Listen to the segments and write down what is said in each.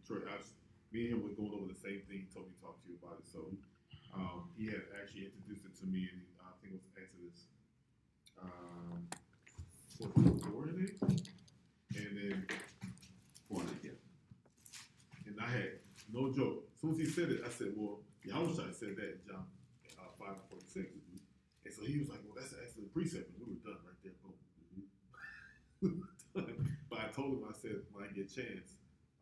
Detroit. Me and him was going over the same thing. He told me to talk to you about it. So he had actually introduced it to me, and I think it was Exodus 44, I think. And then, and I had no joke. As soon as he said it, I said, well, Yahushua said that in John 5:46. And so he was like, well, that's an excellent precept. And we were done right there. Boom. But I told him, I said, when I get a chance,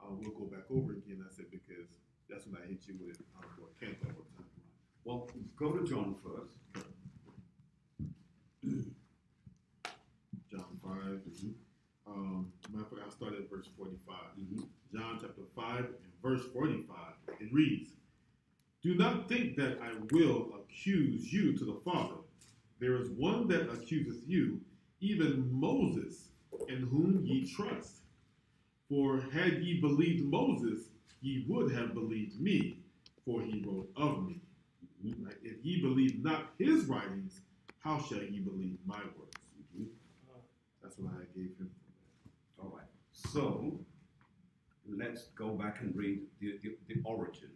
we'll go back over again. I said, because that's when I hit you with what Cantor was talking about. Well, go to John first. John 5. Matter of fact, I'll start at verse 45. John chapter 5 and verse 45. It reads, do not think that I will accuse you to the Father. There is one that accuseth you, even Moses, in whom ye trust. For had ye believed Moses, ye would have believed me, for he wrote of me. Right? If ye believe not his writings, how shall ye believe my words? That's what I gave him from that. All right. So let's go back and read the origin.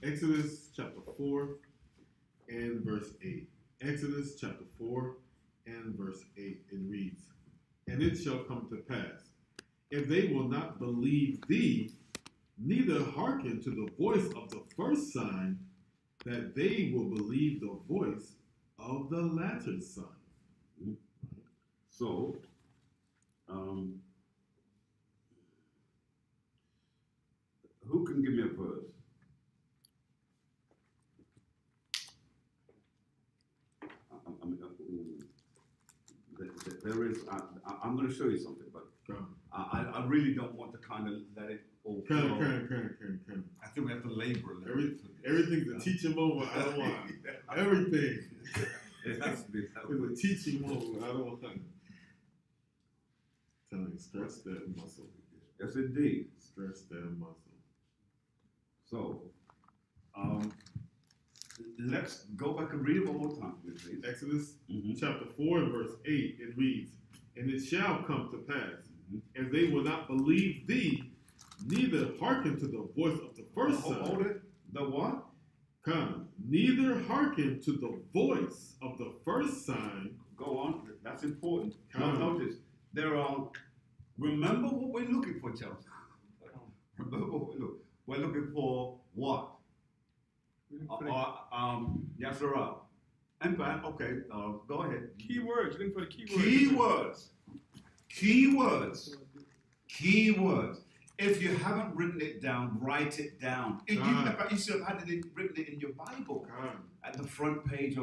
Exodus chapter 4 and verse 8. Exodus chapter 4 and verse 8. It reads, and it shall come to pass, if they will not believe thee, neither hearken to the voice of the first sign, that they will believe the voice of the latter sign. So, who can give me a verse? There is. I'm going to show you something, but I really don't want to kind of let it all flow. I think we have to labor a little bit. Everything's a teaching moment. I don't want everything. It has to be. It's a teaching moment. I don't want. Telling you, stretch that muscle. Yes, indeed. Stretch that muscle. So, let's go back and read it one more time, please. Exodus chapter 4 and verse 8, it reads, and it shall come to pass, if they will not believe thee, neither hearken to the voice of the first sign. Hold it. The what? Come. Neither hearken to the voice of the first sign. Go on. That's important. Now notice, there are, remember what we're looking for, Chelsea. Remember what we're looking for what? Yasserah. And back, okay, go ahead. Keywords. You're looking for the keywords. Keywords. If you haven't written it down, write it down. You should have had it written in your Bible at the front page.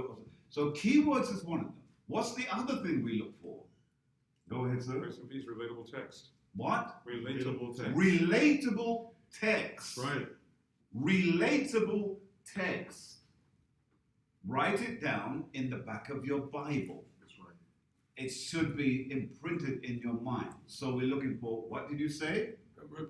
So keywords is one of them. What's the other thing we look for? Go ahead, sir. Grace and peace, relatable text. What? Relatable text. Relatable text. Right. Relatable text. Write it down in the back of your Bible. That's right. It should be imprinted in your mind. So we're looking for, what did you say?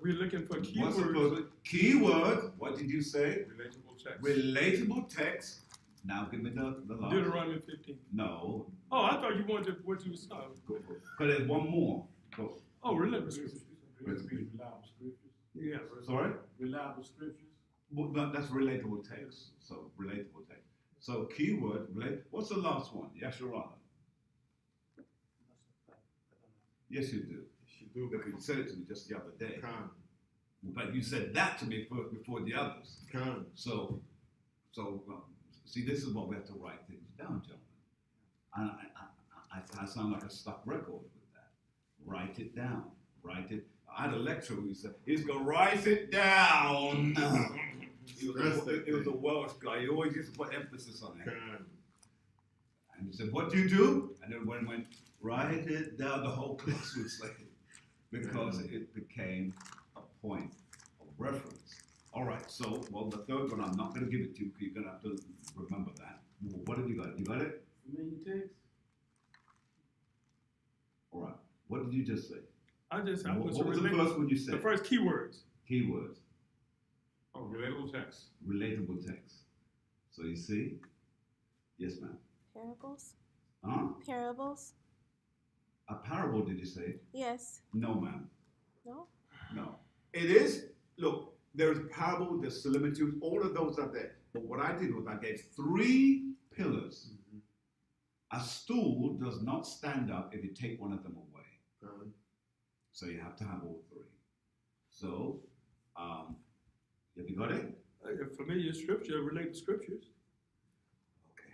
We're looking for keywords. What's the first? Keyword. What did you say? Relatable text. Relatable text. Now give me the last. Deuteronomy 15. No. Oh, I thought you wanted what you was talking. Because there's one more. Go. Oh, reliable scriptures. Reliable scriptures. Yeah. Sorry? Reliable scriptures. Well, no, that's relatable text. So relatable text. So keyword, what's the last one? Yasharah. Yes, you do. You do. Because you said it to me just the other day. Come. But you said that to me first before the others. Come. So, see, this is what we have to write things down, gentlemen. And I sound like a stuck record with that. Write it down. Write it. I had a lecturer who said, he's going to write it down. He was a Welsh guy. He always used to put emphasis on it. Come. And he said, what do you do? And then when it went, write it down, the whole class would say it. Because it became a point of reference. All right, so, well, the third one, I'm not going to give it to you because you're going to have to remember that. What have you got? You got it? Familiar text. All right. What did you just say? What was the first one you said? The first keywords. Keywords. Oh, relatable text. Relatable text. So you see? Yes, ma'am. Parables? Huh? Parables? A parable, did you say? Yes. No, ma'am. No? No. It is, look, There's parable, there's similitudes, all of those are there. But what I did was I gave 3 pillars. A stool does not stand up if you take one of them away. So you have to have all 3. So, have you got it? Familiar scripture, related scriptures. Okay.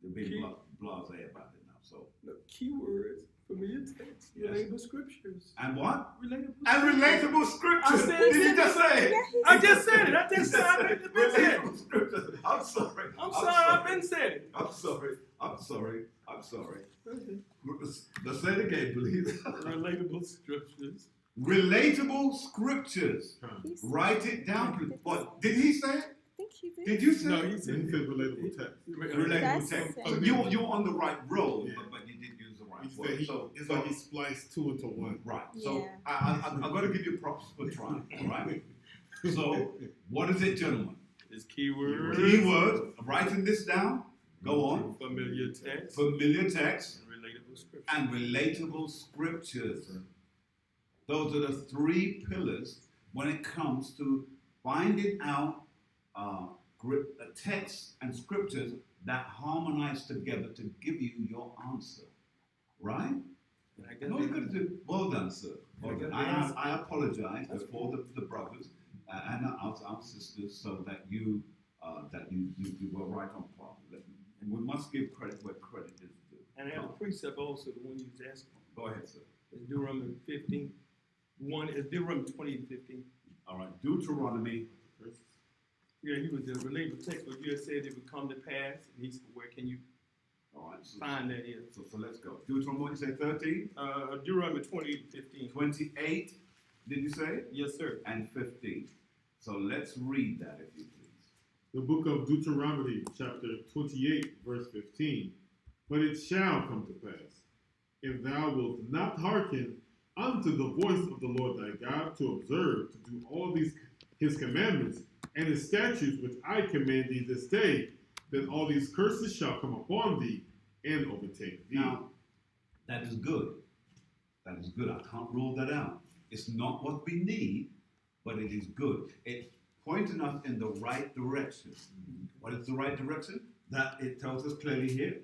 You're being blasé about it now. So, No, keywords, familiar text, Yes. relatable scriptures. and what? Relatable And relatable scriptures. I said- Did you just say it? I just said it. I just said it. I've been said it. Relatable scriptures. I'm sorry. I'm sorry, I've been said it. I'm sorry. I'm sorry. I'm sorry. Let's say it again, please. Relatable scriptures. Relatable scriptures. He said- Write it down, please. What? Did he say it? I think he did. Did you say No, it? he Then said he said relatable text. Relatable That's text. the So same. you're on the right road, Yeah. but you did use the right He said word. he, So it's like he spliced 2 into 1. right. So Yeah. I'm going to give you props for trying. All right. So what is it, gentlemen? It's keywords. Keyword. Writing this down. Go on. Familiar text. Familiar text And relatable scriptures. and relatable scriptures. Those are the 3 pillars when it comes to finding out texts and scriptures that harmonize together to give you your answer. Right? And I guess No, they- you're going to do. Well done, sir. Well done. I apologize That's before the brothers and our sisters, so that you were right on par. And we must give credit where credit is due. And I have a precept also, the one you was asking. Go ahead, sir. It's Deuteronomy 15. One is Deuteronomy 20 and 15. All right. Deuteronomy. Yeah, he was the relatable text, but you had said it would come to pass. And he said, where can you All right. So, find that here? so let's go. Deuteronomy, what did you say, 13? Deuteronomy 20 and 15. 28, did you say? Yes, sir. And 15. So let's read that, if you please. The book of Deuteronomy, chapter 28, verse 15. But it shall come to pass, if thou wilt not hearken unto the voice of the Lord thy God, to observe, to do all these his commandments and his statutes which I command thee this day, then all these curses shall come upon thee and overtake thee. Now, that is good. That is good. I can't rule that out. It's not what we need, but it is good. It's pointing us in the right direction. What is the right direction? That it tells us clearly here.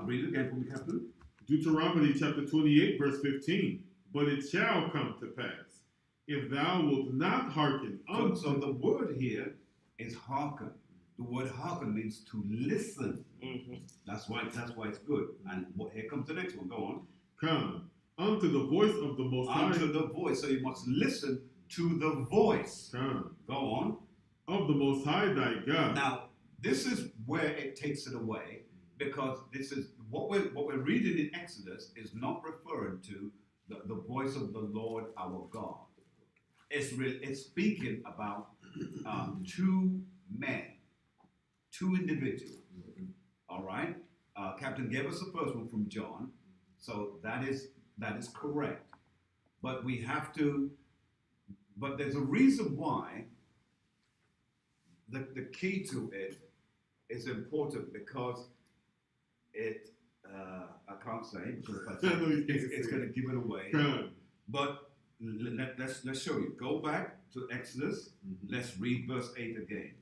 Read it again for me, Captain. Deuteronomy chapter 28, verse 15. But it shall come to pass, if thou wilt not hearken unto... So the word here is hearken. The word hearken means to listen. Mm-hmm. That's why it's good. And here comes the next one. Go on. Come unto the voice of the Most High. Unto the voice. So you must listen to the voice. Come Go on. of the Most High thy God. Now, this is where it takes it away, because this is what we're reading in Exodus is not referring to the voice of the Lord our God. It's speaking about 2 men, 2 individuals. All right. Captain gave us the first one from John, so that is correct. But we have to. But there's a reason why. The key to it is important, because it, I can't say, because if I say it's going to give it away. Come. But let's show you. Go back to Exodus. Let's read verse 8 again.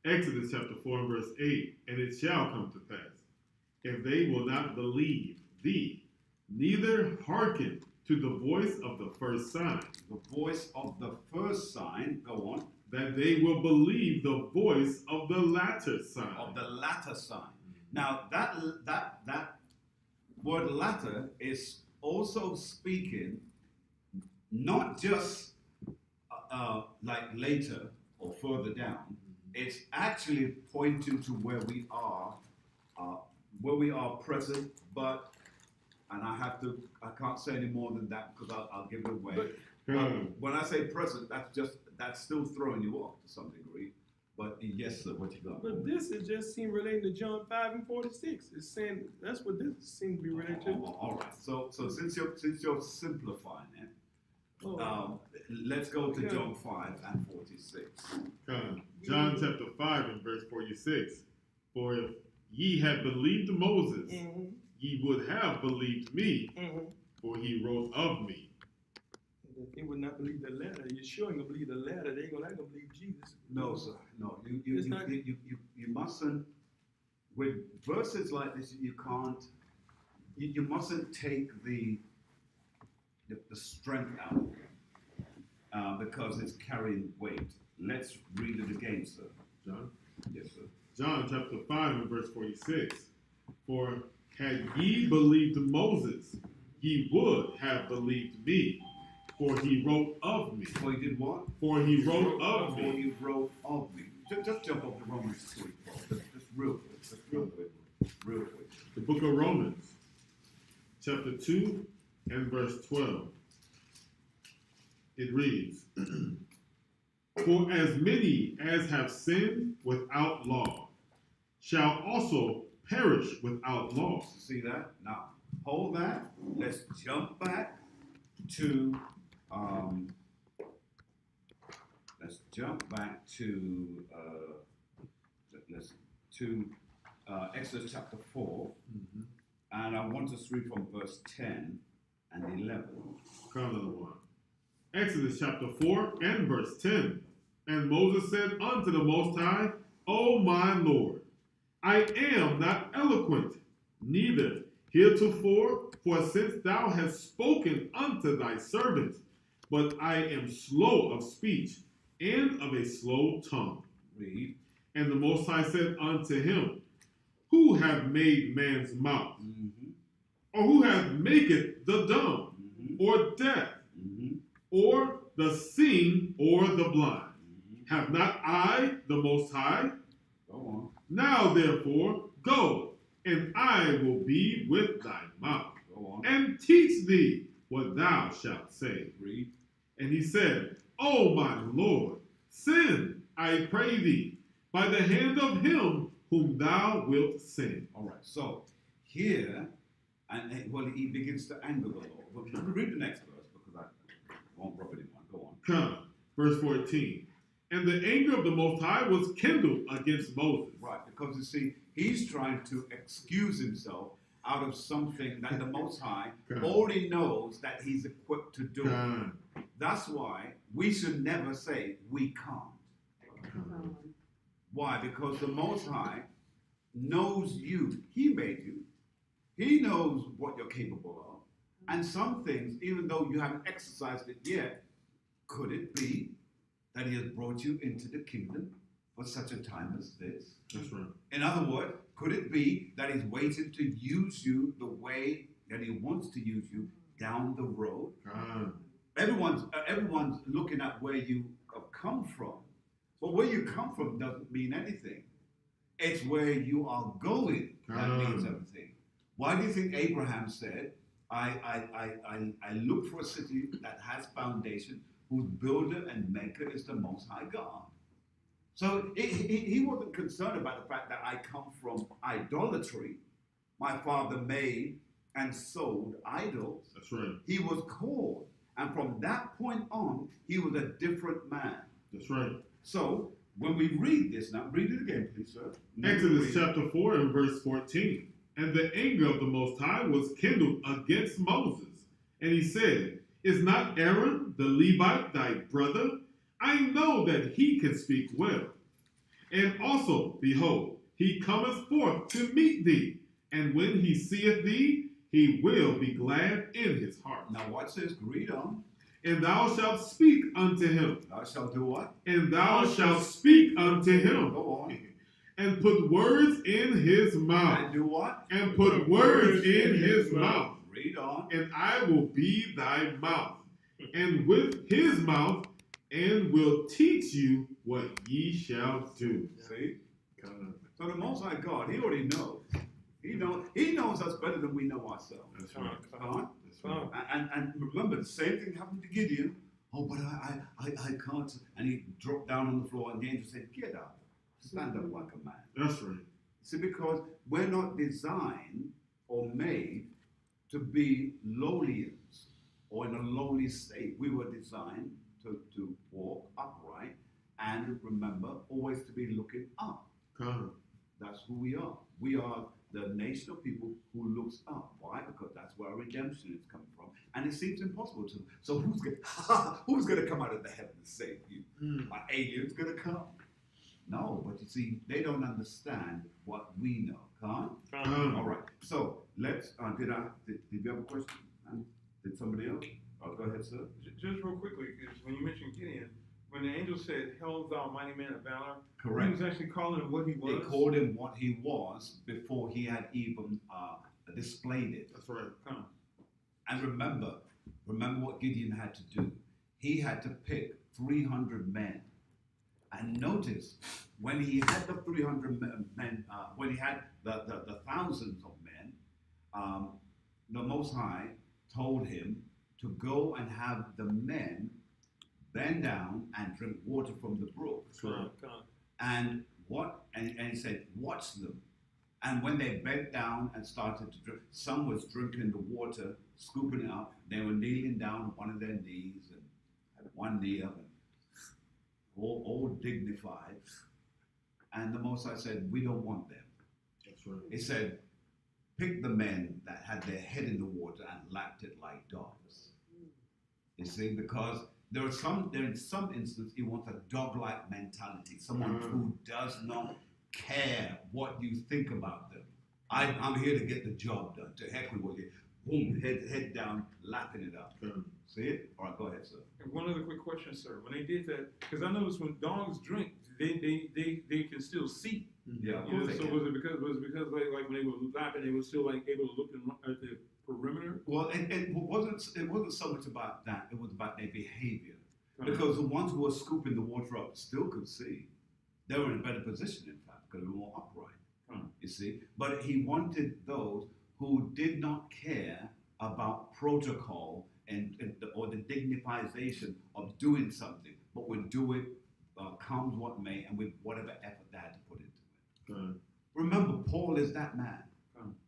Exodus chapter 4 and verse 8. And it shall come to pass, if they will not believe thee, neither hearken to the voice of the first sign, The voice of the first sign, go on, that they will believe the voice of the latter sign. of the latter sign. Now, that word latter is also speaking not just like later or further down. It's actually pointing to where we are present, but, and I can't say any more than that because I'll give it away. Come. When I say present, that's still throwing you off to some degree. But yes, sir, what you got? But this is just seem relating to John 5 and 46. It's saying that's what this seems to be related to. All right. So since you're simplifying it, Oh, let's go to Yeah. John 5 and 46. Come. John chapter 5 and verse 46. For if ye had believed Moses, mhm, ye would have believed me, mhm. for he wrote of me. If they would not believe the letter, you're sure ain't gonna believe the letter. They ain't gonna not gonna believe Jesus. No, sir. No, It's not- you mustn't. With verses like this, you can't. You mustn't take the strength out of it because it's carrying weight. Let's read it again, sir. John? Yes, sir. John chapter 5 and verse 46. For had ye believed Moses, ye would have believed me, for he wrote of me. For he did what? For he wrote of For me. he wrote of me. Just jump up to Romans 3, just real quick. Just real quick. Real quick. The book of Romans, chapter 2 and verse 12. It reads, For as many as have sinned without law shall also perish without law. See that? Now, hold that. Let's jump back to Exodus chapter 4, and I want us to read from verse 10 and 11. Come on, one. Exodus chapter 4 and verse 10. And Moses said unto the Most High, O my Lord, I am not eloquent, neither heretofore, for since thou hast spoken unto thy servant, but I am slow of speech and of a slow tongue. Read. And the Most High said unto him, Who hath made man's mouth? Or who hath maketh the dumb, or deaf, or the seeing, or the blind? Have not I the Most High? Go on. Now therefore go, and I will be with thy mouth, Go on. and teach thee what thou shalt say. Read. And he said, O my Lord, send, I pray thee, by the hand of him whom thou wilt send. All right. So here, he begins to anger the Lord. Well, read the next verse because I won't rub it in one. Go on. Come, verse 14. And the anger of the Most High was kindled against Moses. Right, because you see, he's trying to excuse himself out of something that the Most High God. already knows that he's equipped to do. God. That's why we should never say we can't. God. Why? Because the Most High knows you. He made you. He knows what you're capable of. And some things, even though you haven't exercised it yet, could it be that he has brought you into the kingdom for such a time as this? That's right. In other words, could it be that he's waiting to use you the way that he wants to use you down the road? God. Everyone's looking at where you have come from. But where you come from doesn't mean anything. It's where you are going that means everything. Why do you think Abraham said, I look for a city that has foundation, whose builder and maker is the Most High God? So he wasn't concerned about the fact that I come from idolatry. My father made and sold idols. That's right. He was called. And from that point on, he was a different man. That's right. So when we read this now, read it again, please, sir. Exodus chapter 4 and verse 14. And the anger of the Most High was kindled against Moses. And he said, Is not Aaron the Levite thy brother? I know that he can speak well. And also, behold, he cometh forth to meet thee. And when he seeth thee, he will be glad in his heart. Now watch this, read on. And thou shalt speak unto him. Thou shalt do what? And thou shalt speak unto him. Go on. And put words in his mouth. And do what? And put words in his mouth. Read on. And I will be thy mouth. And with his mouth, and will teach you what ye shall do. See? So the Most High God, he already knows. He knows us better than we know ourselves. That's right. Huh? That's right. And remember, the same thing happened to Gideon. Oh, but I can't. And he dropped down on the floor, and the angel said, Get up. Stand up like a man. That's right. See, because we're not designed or made to be lowlians or in a lowly state. We were designed to walk upright and remember always to be looking up. Come. That's who we are. We are the nation of people who looks up. Why? Because that's where redemption is coming from, and it seems impossible to. So who's going to come out of the heaven and save you? Are aliens going to come? No, but you see, they don't understand what we know. All right. So let's. Did you have a question? Did somebody else? Oh, go ahead, sir. Just real quickly, because when you mentioned Gideon, when the angel said, "Hail thou mighty man of valor," Correct. he was actually calling him what he was. They called him what he was before he had even displayed it. That's right. And remember what Gideon had to do. He had to pick 300 men. And notice, when he had the 300 men, when he had the thousands of men, the Most High told him to go and have the men bend down and drink water from the brook. And he said, watch them. And when they bent down and started to drink, some was drinking the water, scooping it up. They were kneeling down on one of their knees and had one knee up, and all dignified. And the Most High said, we don't want them. That's right. He said, pick the men that had their head in the water and lapped it like dogs. You see, because in some instances, he wants a dog-like mentality, someone who does not care what you think about them. I'm here to get the job done. To heck with what you, boom, head down, lapping it up. See it? All right, go ahead, sir. And one other quick question, sir. When they did that, because I noticed when dogs drink, they can still see. Yeah, of You know, course so they can. was it because like when they were lapping, they were still like able to look at the perimeter? Well, it wasn't so much about that. It was about their behavior. Because the ones who were scooping the water up still could see. They were in a better position, in fact, because they were more upright. You see? But he wanted those who did not care about protocol or the dignifization of doing something, but would do it comes what may and with whatever effort they had to put into it. Remember, Paul is that man.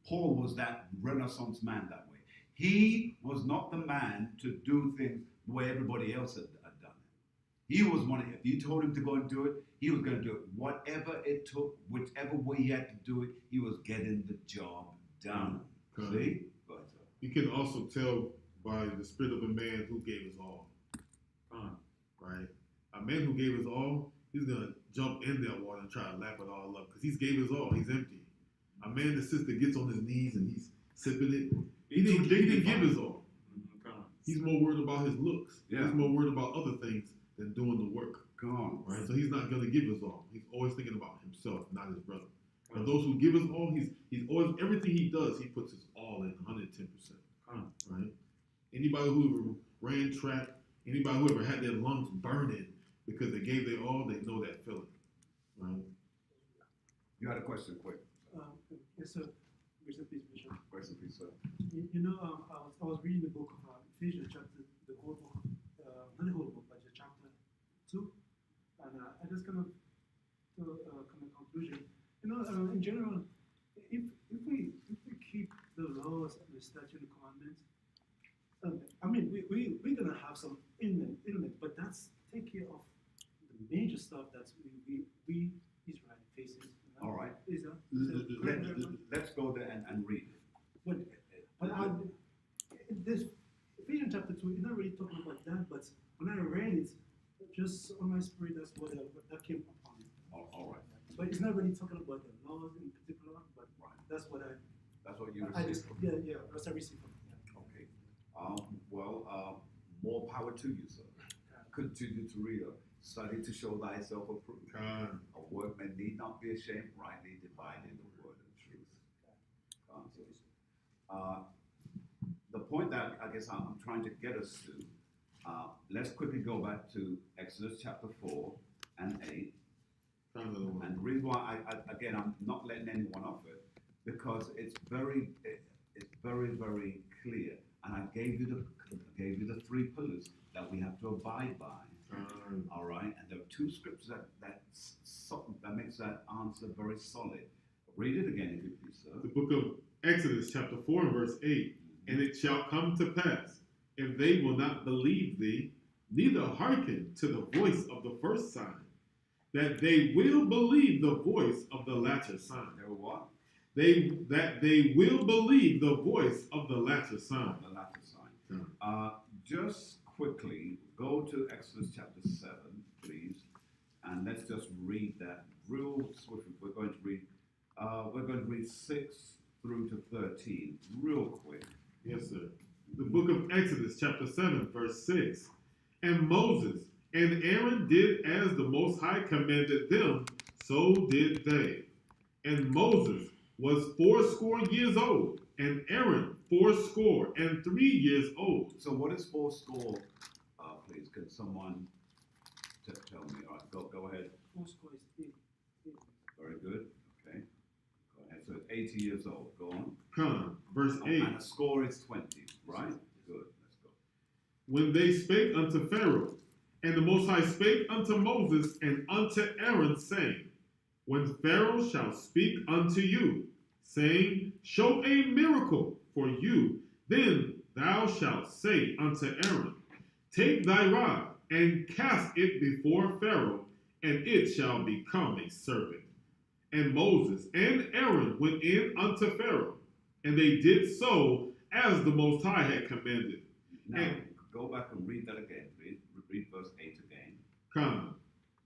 Paul was that Renaissance man that way. He was not the man to do things the way everybody else had done it. He was if you told him to go and do it, he was going to do it. Whatever it took, whichever way he had to do it, he was getting the job done. See? Go ahead, sir. You can also tell by the spirit of a man who gave his all. Right? A man who gave his all, he's going to jump in that water and try to lap it all up because he's gave his all. He's empty. A man that sits that gets on his knees and he's sipping it, he didn't give his all. He's more worried about his looks. Yeah. He's more worried about other things than doing the work. Come on. Right? So he's not going to give his all. He's always thinking about himself, not his brother. But those who give his all, he's always, everything he does, he puts his all in 110%. Right? Anybody who ever ran track, anybody who ever had their lungs burning because they gave their all, they know that feeling. Right? You had a question, quick. Yes, sir. Grace and peace, Bishop. Grace and peace, sir. You know, I was reading the book of Ephesians, the whole book, not the whole book, but the chapter 2, and I just kind of come to a conclusion. You know, in general, if we keep the laws and the statute and commandments, I mean, we're gonna have some ailment, but that's take care of the major stuff that we Israel faces. You know? All right. Is that Let's go there and read it. But this Ephesians chapter 2 is not really talking about that, but when I read it, just on my spirit, that's what that came upon me. All right. But it's not really talking about the laws in particular, but that's what That's what you I received just from that's I received from it. Okay. More power to you, sir. Continue to read it. Study to show thyself approved. A workman need not be ashamed, rightly dividing the word of truth. The point that I guess I'm trying to get us to, let's quickly go back to Exodus chapter 4 and 8. And the reason why I'm not letting anyone off it, because it's very very clear. And I gave you the 3 pillars that we have to abide by. All right, and there are 2 scriptures that makes that answer very solid. Read it again, if you please, sir. The book of Exodus, chapter 4 and verse 8. And it shall come to pass, if they will not believe thee, neither hearken to the voice of the first sign, that they will believe the voice of the latter sign. They will what? that they will believe the voice of the latter sign. The latter sign. Con. Just quickly, go to Exodus chapter 7, please, and let's just read that real swiftly. We're going to read 6 through to 13, real quick. Yes, sir. The book of Exodus, chapter 7, verse 6. And Moses and Aaron did as the Most High commanded them, so did they. And Moses was 80 years old, and Aaron 83 years old. So what is 80? Please, can someone tell me? All right, go ahead. 80 is 8. Very good. Okay. Go ahead. So 80 years old. Go on. Con, verse 8. And a score is 20, right? Good. Let's go. When they spake unto Pharaoh, and the Most High spake unto Moses and unto Aaron, saying, When Pharaoh shall speak unto you, saying, Show a miracle for you, then thou shalt say unto Aaron, Take thy rod, and cast it before Pharaoh, and it shall become a serpent. And Moses and Aaron went in unto Pharaoh, and they did so as the Most High had commanded. Now, go back and read that again, please. Read verse 8 again. Come,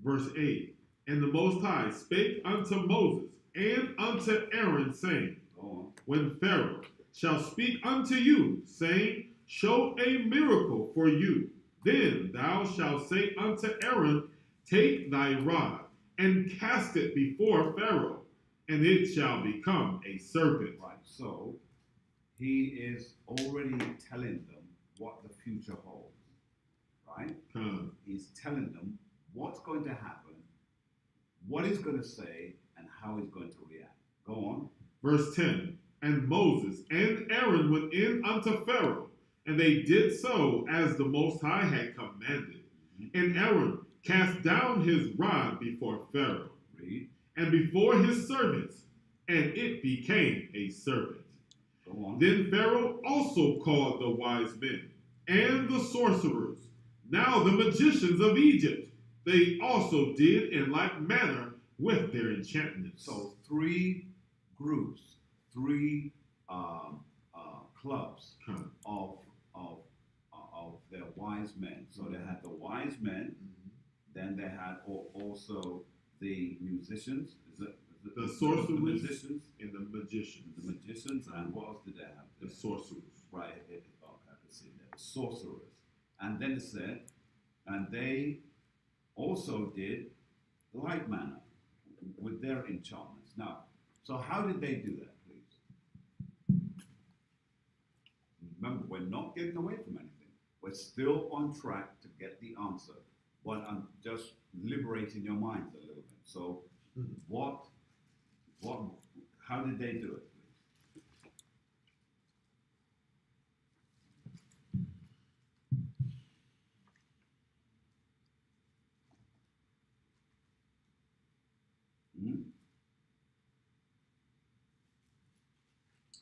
verse 8. And the Most High spake unto Moses and unto Aaron, saying, Go on. When Pharaoh shall speak unto you, saying, Show a miracle for you, then thou shalt say unto Aaron, Take thy rod, and cast it before Pharaoh, and it shall become a serpent. Right, so he is already telling them what the future holds, right? Come. He's telling them what's going to happen, what he's going to say, and how he's going to react. Go on. Verse 10. And Moses and Aaron went in unto Pharaoh, and they did so as the Most High had commanded. And Aaron cast down his rod before Pharaoh, Read. and before his servants, and it became a serpent. Go on. Then Pharaoh also called the wise men and the sorcerers, now the magicians of Egypt. They also did in like manner with their enchantments. So 3 groups, 3 clubs Come. of their wise men. So they had the wise men, then they had also the musicians, The sorcerers. the musicians, And the magicians, the magicians, and what else did they have? the sorcerers. Right, okay, I can see that. The sorcerers. And then it said, and they also did like manner with their enchantments. Now, so how did they do that, please? Remember, we're not getting away from anything. We're still on track to get the answer, but I'm just liberating your minds a little bit. So, how did they do it, please?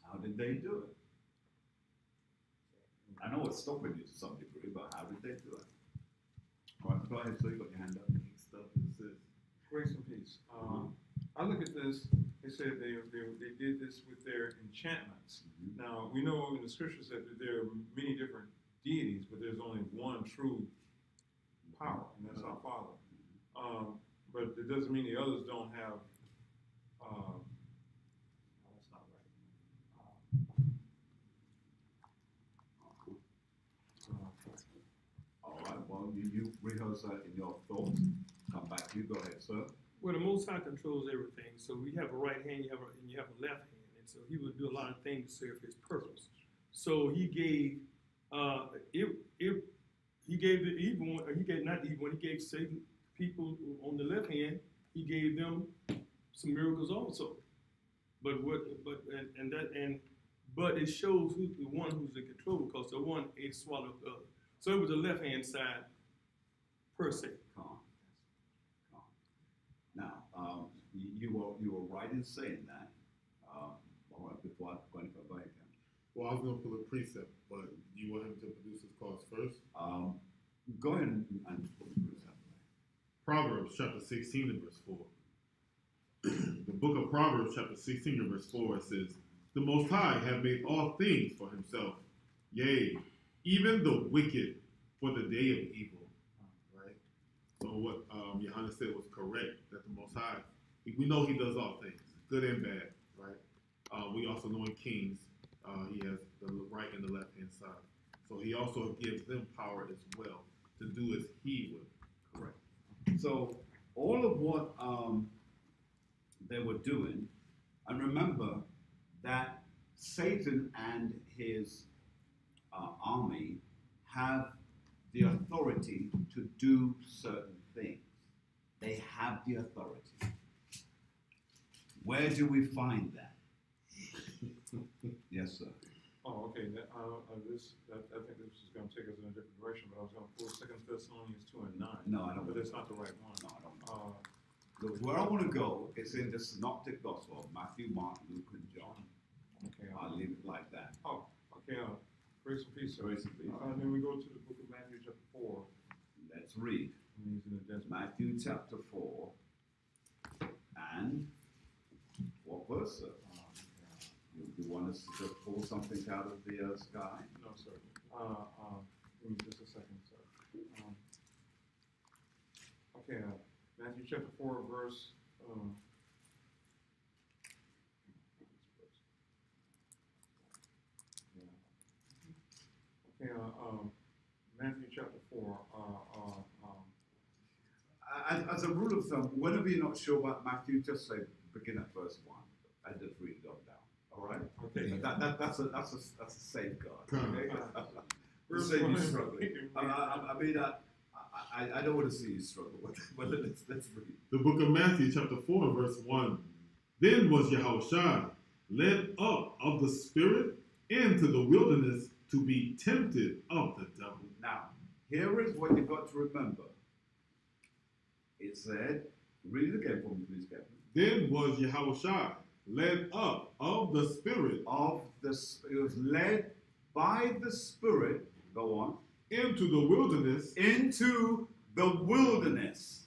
How did they do it? I know it's stopping you to some degree, but how did they do it? All right, go ahead, so you got your hand up. Grace and peace. I look at this, they said they did this with their enchantments. Mhm. Now, we know in the scriptures that there are many different deities, but there's only one true power, and that's our Father. But it doesn't mean the others don't have, that's not right. All right, well, you rehearse that in your thoughts. Come back to you. Go ahead, sir. Well, the Most High controls everything. So we have a right hand, you have a left hand, and so He will do a lot of things to serve His purpose. So He gave, He gave the evil one, He gave not the evil one, He gave Satan people on the left hand. He gave them some miracles also. But it shows who's the one who's in control, because the one ain't swallowed the other. So it was the left hand side per se. Calm. Now, you were right in saying that. All right, before I go any further, go ahead, Ken. Well, I was going to pull a precept, but you want him to produce his cause first? Go ahead and put the precept. Proverbs chapter 16 and verse 4. The book of Proverbs, chapter 16, and verse 4, it says, "The Most High have made all things for himself, yea, even the wicked for the day of evil." Right? So what Johannes said was correct, that the Most High, we know he does all things, good and bad, right? We also know in Kings, he has the right and the left hand side. So he also gives them power as well to do as he would. Correct. So all of what they were doing, and remember that Satan and his army have the authority to do certain things. They have the authority. Where do we find that? Yes, sir. Oh, okay, I think this is gonna take us in a different direction, but I was gonna pull 2 Thessalonians 2:9. No, I don't. But that's not the right one. No, I don't. Uh, Where I want to go is in the Synoptic Gospel, Matthew, Mark, Luke, and John. okay, I'll leave it like that. oh, okay, grace and peace, sir. Grace and peace. Then we go to the book of Matthew chapter 4, Let's read and he's in the desert. Matthew chapter 4 and what verse, sir? You want us to just pull something out of the sky? No, sir. Give me just a second, sir. Okay, Matthew chapter 4, verse, okay, Matthew chapter 4, As a rule of thumb, whenever you're not sure about Matthew, just say begin at verse 1. I just read it on down. All right? okay. That's a safeguard. Come. Okay? Verse Save you 1. struggling. I don't want to see you struggle with it, but let's read. The book of Matthew, chapter 4, and verse 1. "Then was Yahushua led up of the Spirit into the wilderness to be tempted of the devil." Now, here is what you've got to remember. It said, read it again for me, please, Captain. Then was Yahushua led up of the Spirit It was led by the Spirit, go on, into the wilderness into the wilderness.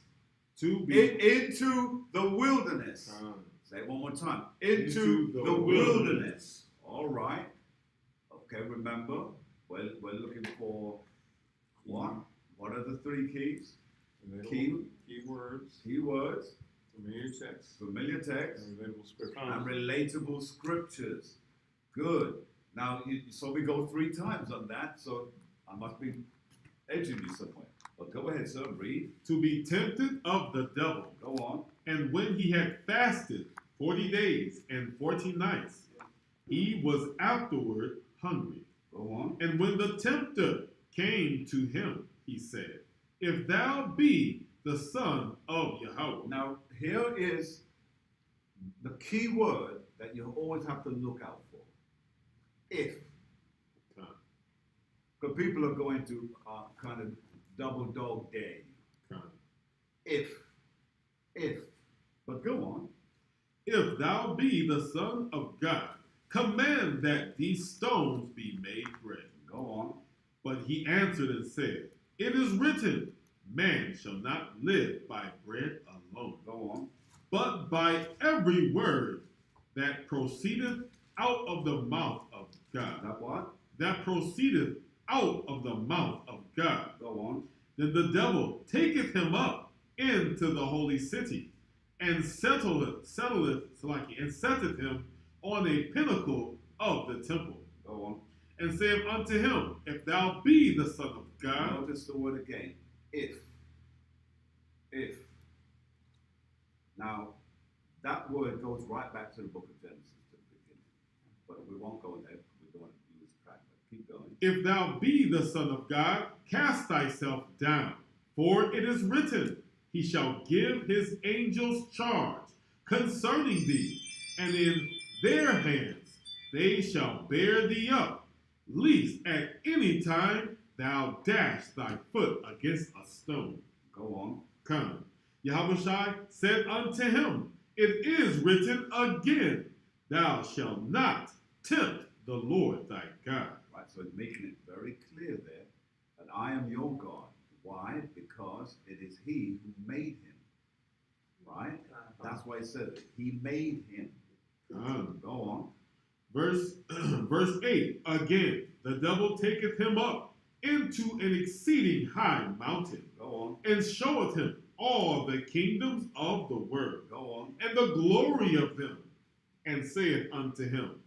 to be Into the wilderness. Say it one more time. Into the wilderness. All right. Okay, remember, we're looking for what? What are the three keys? Keywords, Keywords, familiar text, familiar text, and relatable scripture. and relatable scriptures. Good. Now, so we go 3 times on that, so I must be edging you somewhere. But go ahead, sir, read. to be tempted of the devil. Go on. And when he had fasted 40 days and 40 nights, he was afterward hungry. Go on. And when the tempter came to him, he said, "If thou be the Son of Yahweh." Now, here is the key word that you always have to look out for. If. Because people are going to kind of double dog dare you. If. But go on. "If thou be the Son of God, command that these stones be made bread." Go on. But he answered and said, "It is written, man shall not live by bread alone, Go on. but by every word that proceedeth out of the mouth of God." That what? That proceedeth out of the mouth of God. Go on. Then the devil taketh him up into the holy city, and setteth him on a pinnacle of the temple, Go on. and saith unto him, "If thou be the Son of God." Notice the word again. If. Now, that word goes right back to the book of Genesis to the beginning. But we won't go there. We don't want to lose track. But keep going. "If thou be the Son of God, cast thyself down, for it is written, he shall give his angels charge concerning thee, and in their hands they shall bear thee up, lest at any time thou dash thy foot against a stone." Go on. Come. Yahushua said unto him, "It is written again, thou shalt not tempt the Lord thy God." Right, so it's making it very clear there that I am your God. Why? Because it is he who made him. Right? That's why he said it. He made him. Go on. Verse 8, again, the devil taketh him up into an exceeding high mountain, Go on. and showeth him all the kingdoms of the world, Go on. and the glory of them, and saith unto him,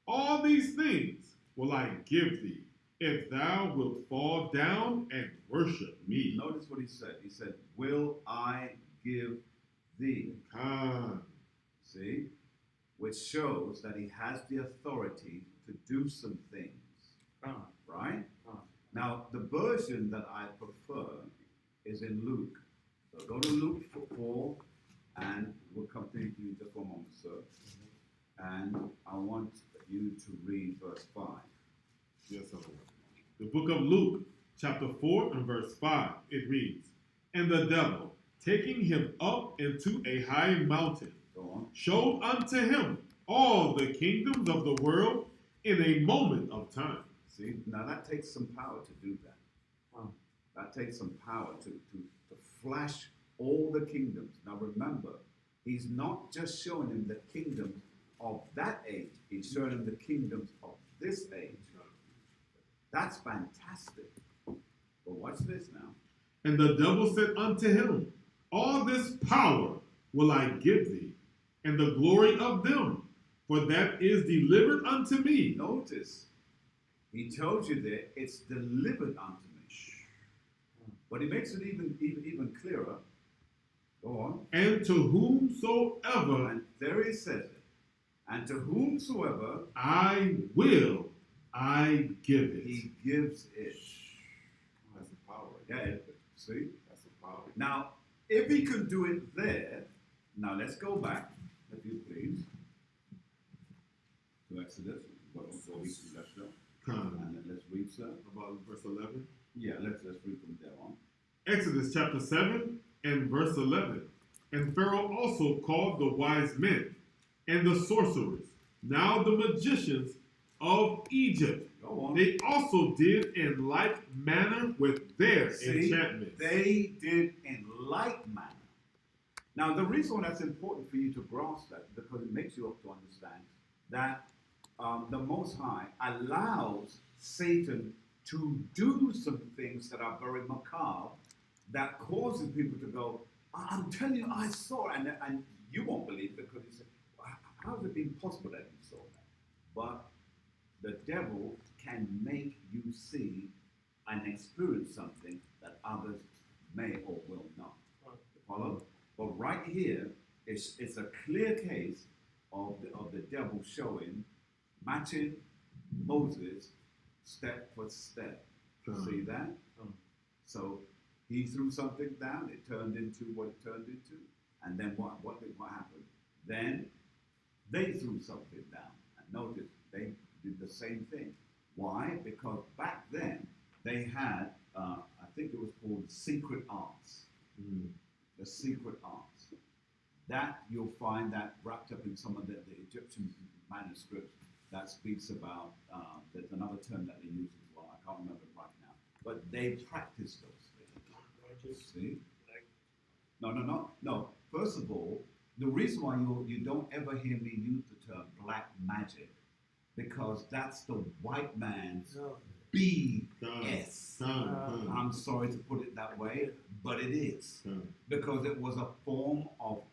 all these things will I give thee, if thou wilt fall down and worship me. Notice what he said. He said, will I give thee? See? Which shows that he has the authority to do some things. Right? Now, the version that I prefer is in Luke. So go to Luke 4, and we'll come to you just one moment, sir. And I want you to read verse 5. Yes, sir. The book of Luke, chapter 4 and verse 5, it reads, and the devil, taking him up into a high mountain, Go on. showed unto him all the kingdoms of the world in a moment of time. See, now that takes some power to do that. That takes some power to flash all the kingdoms. Now remember, he's not just showing him the kingdoms of that age, he's showing him the kingdoms of this age. That's fantastic. But watch this now. And the devil said unto him, all this power will I give thee, and the glory of them, for that is delivered unto me. Notice, he tells you there, it's delivered unto me. But he makes it even clearer. Go on. And to whomsoever And there he says it. And to whomsoever I will, I give it. he gives it. That's the power. Yeah, see? That's the power. Now, if he could do it there, now let's go back, if you please, to Exodus. Let's go. And then let's read, sir. About verse 11. Yeah, let's read from there on. Exodus chapter 7 and verse 11. And Pharaoh also called the wise men and the sorcerers, now the magicians of Egypt. Go on. They also did in like manner with their enchantments. They did in like manner. Now, the reason that's important for you to grasp that, because it makes you up to understand that the Most High allows Satan to do some things that are very macabre, that causes people to go, I'm telling you, I saw it. And you won't believe it because you say, how has it been possible that you saw that? But the devil can make you see and experience something that others may or will not. Follow? But right here, it's a clear case of the devil showing, matching Moses step for step. See that? So he threw something down, it turned into what it turned into, and then what happened? Then they threw something down, and notice they did the same thing. Why? Because back then they had, I think it was called secret arts. The secret arts. That you'll find that wrapped up in some of the Egyptian manuscripts that speaks about, there's another term that they use as well, I can't remember it right now. But they practice those things. See? No. First of all, the reason why you don't ever hear me use the term black magic, because that's the white man's BS. I'm sorry to put it that way, but it is. Because it was a form of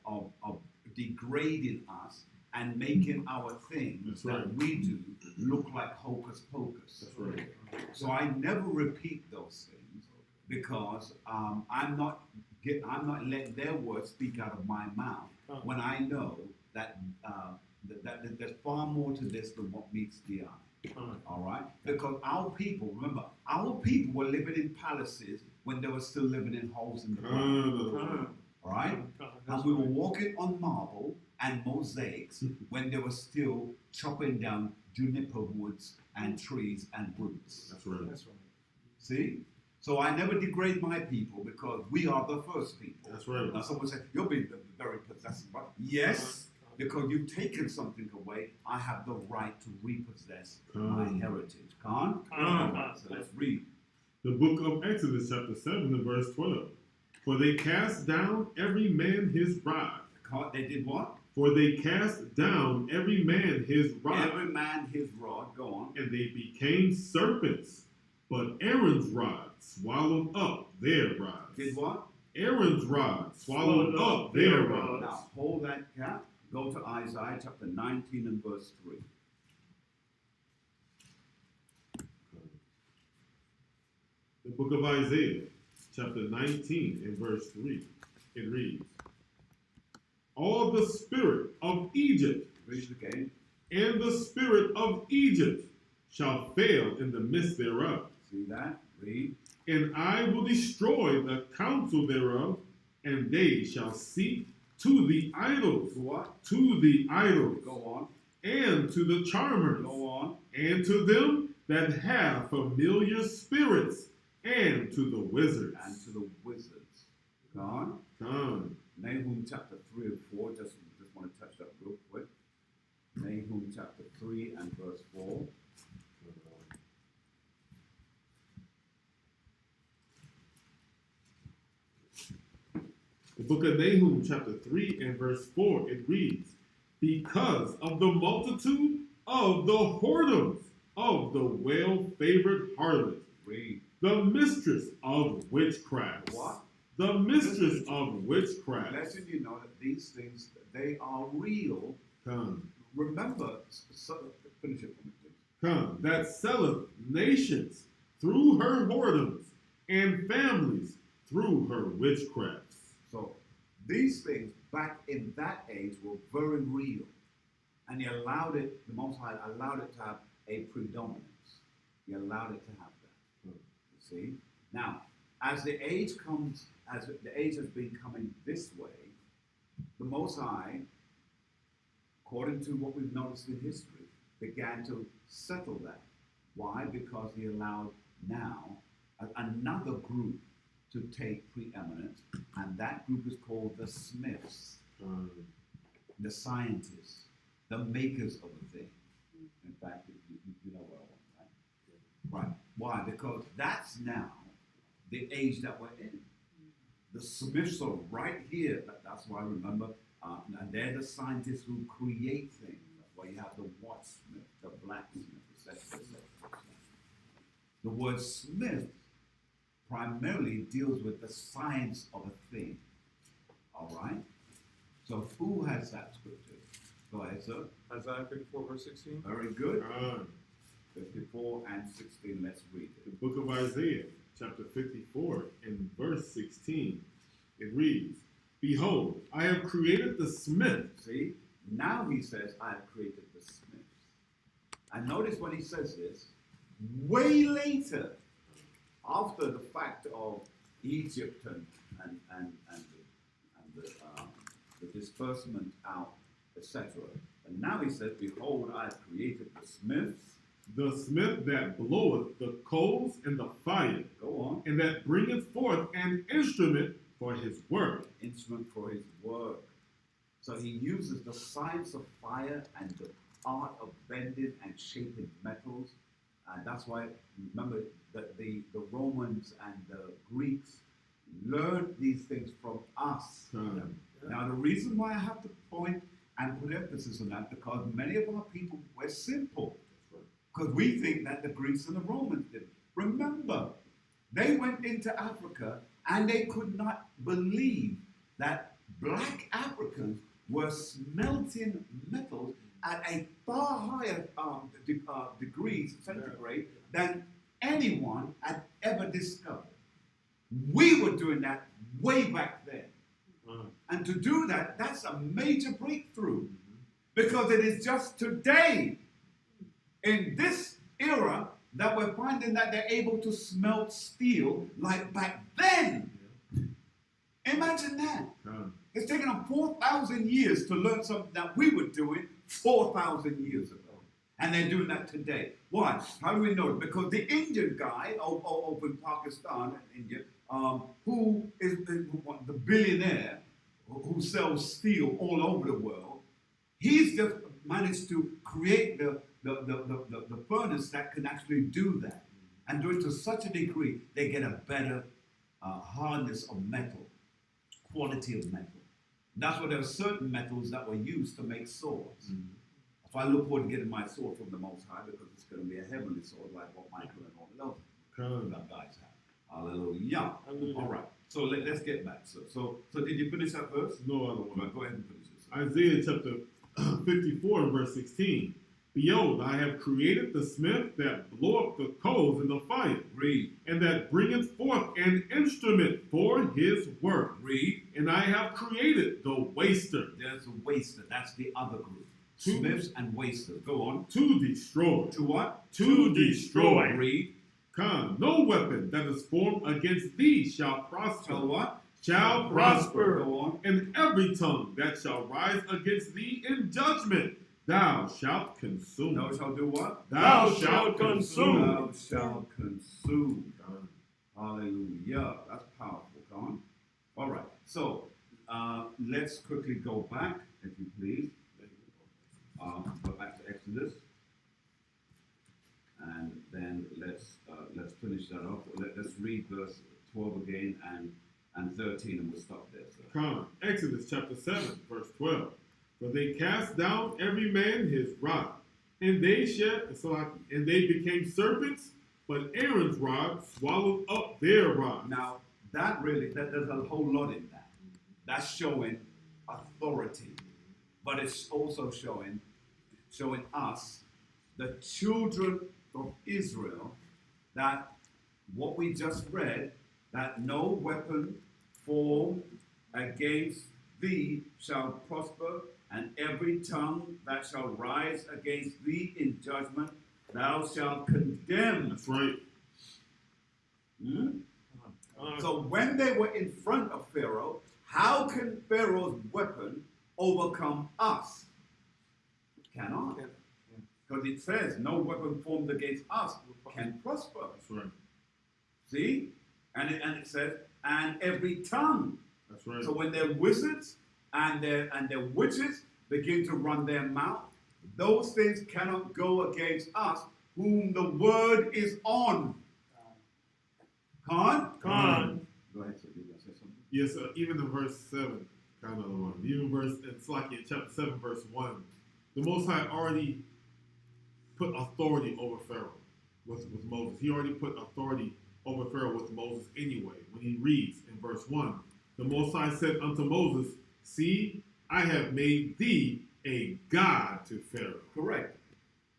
degrading us and making our things that we do look like hocus pocus. That's right. So I never repeat those things because I'm not letting their words speak out of my mouth when I know that that there's far more to this than what meets the eye. All right? Because our people, remember, our people were living in palaces when they were still living in holes in the ground. All right? And we were walking on marble and mosaics when they were still chopping down juniper woods and trees and roots. That's right. That's right. See? So I never degrade my people because we are the first people. That's right. Now someone said, you're being very possessive. Right? Yes, because you've taken something away, I have the right to repossess my heritage. Can't? So let's read. The book of Exodus chapter 7 and verse 12. For they cast down every man his rod, They did what? For they cast down every man his rod, Every man his rod. Go on. and they became serpents. But Aaron's rod swallowed up their rods. Did what? Aaron's rod swallowed up their rods. Now hold that cap. Go to Isaiah chapter 19 and verse 3. The book of Isaiah, chapter 19 and verse 3. It reads, all the spirit of Egypt Read it again. and the spirit of Egypt shall fail in the midst thereof. See that? Read. And I will destroy the counsel thereof, and they shall seek to the idols, To what? to the idols, Go on. and to the charmers, Go on. and to them that have familiar spirits, and to the wizards. And to the wizards. Go on. Come. Nahum chapter 3 and 4. Just want to touch that real quick. Nahum chapter 3 and verse 4. The book of Nahum, chapter 3 and verse 4, it reads, because of the multitude of the whoredoms of the well-favored harlot, Read. the mistress of witchcraft. What? The mistress of witchcraft. Letting you know that these things, they are real. Come, Remember, finish it for me, please. come, that selleth nations through her whoredoms, and families through her witchcrafts. So these things back in that age were very real. And he allowed it, the Most High allowed it to have a predominance. He allowed it to have that. You see? Now, as the age comes, as the age has been coming this way, the Most High, according to what we've noticed in history, began to settle that. Why? Because he allowed now another group to take preeminence, and that group is called the Smiths, the scientists, the makers of a thing. In fact, you know what I want, right? Right. Why? Because that's now the age that we're in. The Smiths are right here. That's why I remember, and they're the scientists who create things. That's why you have the watchsmith, the blacksmith, etc., etc. The word Smith primarily deals with the science of a thing. All right? So who has that scripture? Go ahead, sir. Isaiah 54 verse 16. Very good. Come. 54 and 16, let's read The it. book of Isaiah, chapter 54, and verse 16, it reads, behold, I have created the smith. See? Now he says, I have created the Smiths. And notice when he says this, way later, after the fact of Egypt and the disbursement out, etc. And now he says, behold, I have created the Smiths. The smith that bloweth the coals and the fire, Go on. and that bringeth forth an instrument for his work. Instrument for his work. So he uses the science of fire and the art of bending and shaping metals. And that's why, remember, that the Romans and the Greeks learned these things from us. Come. Now, the reason why I have to point and put emphasis on that, because many of our people were simple. Because we think that the Greeks and the Romans did. Remember, they went into Africa and they could not believe that black Africans were smelting metals at a far higher degrees centigrade than anyone had ever discovered. We were doing that way back then. And to do that, that's a major breakthrough. Because it is just today, in this era, that we're finding that they're able to smelt steel like back then. Imagine that. Come. It's taken them 4,000 years to learn something that we were doing 4,000 years ago. And they're doing that today. Why? How do we know it? Because the Indian guy over in Pakistan and India, who is the billionaire who sells steel all over the world, he's just managed to create the furnace that can actually do that. And do it to such a degree, they get a better hardness of metal, quality of metal. That's why there are certain metals that were used to make swords. Mhm. So I look forward to getting my sword from the Most High because it's going to be a heavenly sword like what Michael and all the Con. other guys have. Hallelujah. Hallelujah. All right. So let's get back. So did you finish that verse? No other one. Well, go ahead and finish it. Isaiah chapter 54 and verse 16. Behold, I have created the smith that bloweth the coals in the fire, Read. and that bringeth forth an instrument for his work. Read. And I have created the waster There's a waster. That's the other group. Two. Smiths and wasters. Go on. to destroy. To what? To destroy. Read. Con, no weapon that is formed against thee shall prosper. Shall what? Shall prosper. Go on. And every tongue that shall rise against thee in judgment, thou shalt consume. Thou shalt do what? Thou shalt shalt consume. Thou shalt consume. Con. Hallelujah. That's powerful. Come on. All right. So let's quickly go back, if you please. Go back to Exodus, and then let's finish that off. Let's read verse 12 again and 13, and we'll stop there. So. Con. Exodus chapter 7, verse 12. For they cast down every man his rod, and they became serpents, but Aaron's rod swallowed up their rod. Now there's a whole lot in that. That's showing authority, but it's also showing us, the children of Israel, that what we just read, that no weapon formed against thee shall prosper, and every tongue that shall rise against thee in judgment thou shalt condemn. That's right. Hmm? So when they were in front of Pharaoh, how can Pharaoh's weapon overcome us? It cannot. Because it says, no weapon formed against us can prosper. That's right. See? And it says, and every tongue. That's right. So when their wizards and their witches begin to run their mouth, those things cannot go against us, whom the word is on. Con? Go ahead, sir. You gonna say something? Yes, even in verse 7, kind of the one. Even it's like in chapter 7, verse 1. The Most High already put authority over Pharaoh with Moses. He already put authority over Pharaoh with Moses anyway. When he reads in verse 1, the Most High said unto Moses, see, I have made thee a god to Pharaoh, Correct.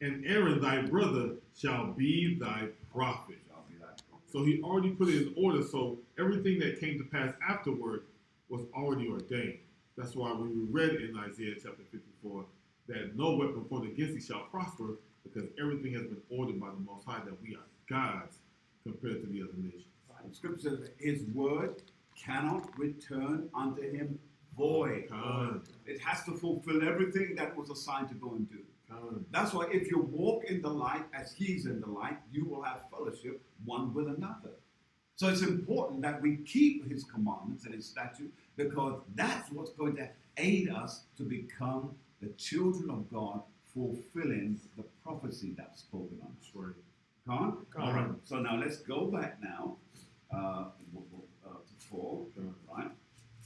and Aaron thy brother shall be thy prophet. So he already put it in order, so everything that came to pass afterward was already ordained. That's why we read in Isaiah chapter 54 that no weapon formed against thee shall prosper, because everything has been ordered by the Most High, that we are gods compared to the other nations. The scripture says his word cannot return unto him void. Con. It has to fulfill everything that was assigned to go and do. Con. That's why if you walk in the light as he's in the light, you will have fellowship one with another. So it's important that we keep his commandments and his statutes, because that's what's going to aid us to become the children of God, fulfilling the prophecy that's spoken on us. That's right. Con? Con. All right. So now let's go back now to 4, right?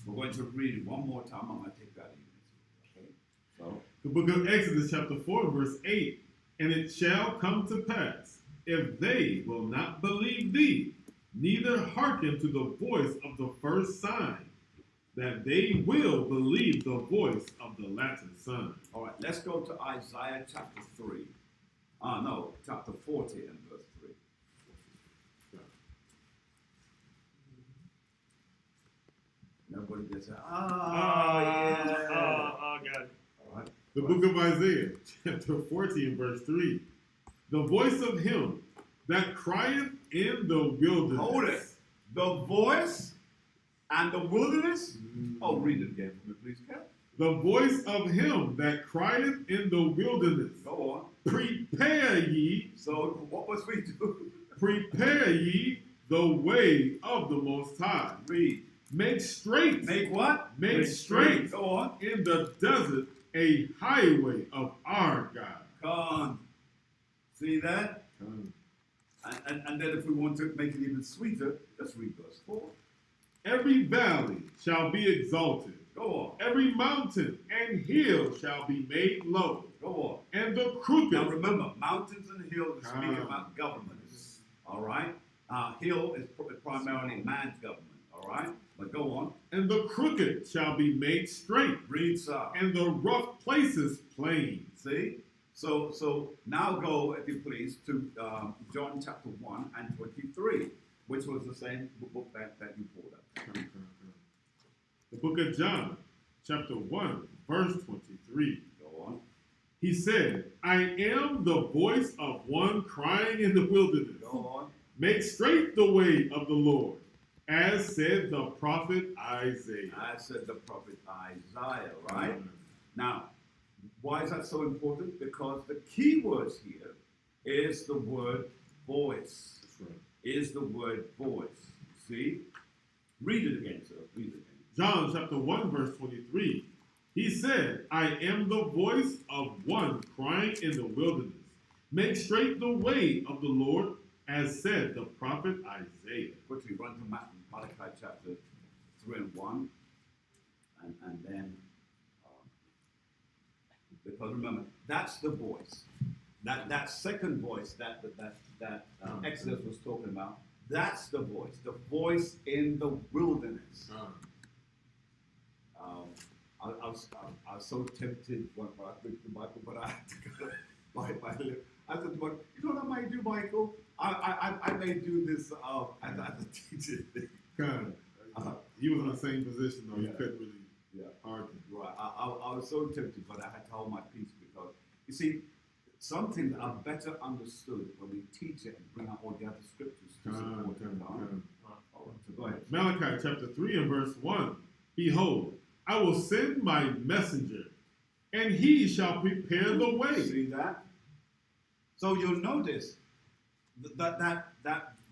We're going to read it one more time. I'm going to take that in. Okay? So, The book of Exodus chapter 4 verse 8, and it shall come to pass, if they will not believe thee, neither hearken to the voice of the first sign, that they will believe the voice of the latter sign. all right, let's go to Isaiah chapter 3. Chapter 40 and verse 3. Everybody gets it. got it. All right. The book of Isaiah chapter 40 and verse 3, the voice of him that crieth in the wilderness. Hold it. The voice and the wilderness. Oh, read it again for me, please, Cap. The voice of him that crieth in the wilderness. Go on. Prepare ye, So, what must we do? prepare ye the way of the Most High. Read. Make straight, Make what? make straight Go on. in the desert a highway of our God. Come on. See that? And then if we want to make it even sweeter, let's read verse 4. Every valley shall be exalted, Go on. Every mountain and hill shall be made low, Go on. and the crooked. Now remember, mountains and hills speak Ah. about governments. All right? Hill is primarily man's government. All right? But go on. And the crooked shall be made straight, Read, sir. and the rough places plain. See? So now go, if you please, to John chapter 1 and 23, which was the same book that you pulled up. The book of John, chapter 1, verse 23. Go on. He said, I am the voice of one crying in the wilderness. Go on. Make straight the way of the Lord, as said the prophet Isaiah. I said the prophet Isaiah, right? Now, why is that so important? Because the key words here is the word voice. That's right. Is the word voice. See? Read it again, sir. Read it again. John chapter 1, verse 23. He said, I am the voice of one crying in the wilderness. Make straight the way of the Lord, as said the prophet Isaiah. Quickly run to Malachi chapter 3 and 1. And then, because remember, that's the voice. That second voice that Exodus was talking about, that's the voice in the wilderness. I was so tempted when I read the Bible, but I had to go by my lip. I said, "But you know what I might do, Michael? I may do this as a teacher thing." Kind of. He was in the same position, though. Yeah. He couldn't really argue. Right. I was so tempted, but I had to hold my peace because, you see, some things are better understood when we teach it and bring out all the other scriptures to support it. All right, so go ahead. Malachi chapter 3 and verse 1. Behold, I will send my messenger, and he shall prepare the way. See that? So you'll notice that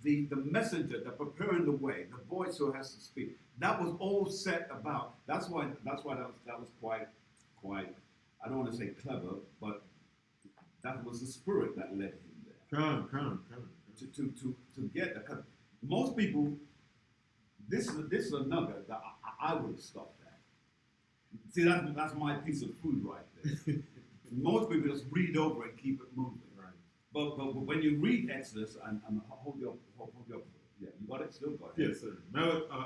the messenger, the preparing the way, the voice who has to speak, that was all set about. That's why that was quite. I don't want to say clever, but that was the spirit that led him there. Come. To get the, most people. This is a nugget that I would have stopped at. See, that's my piece of food right there. Most people just read over and keep it moving. Right. But when you read Exodus and hold your yeah, you got it still? Go ahead. Yes, sir.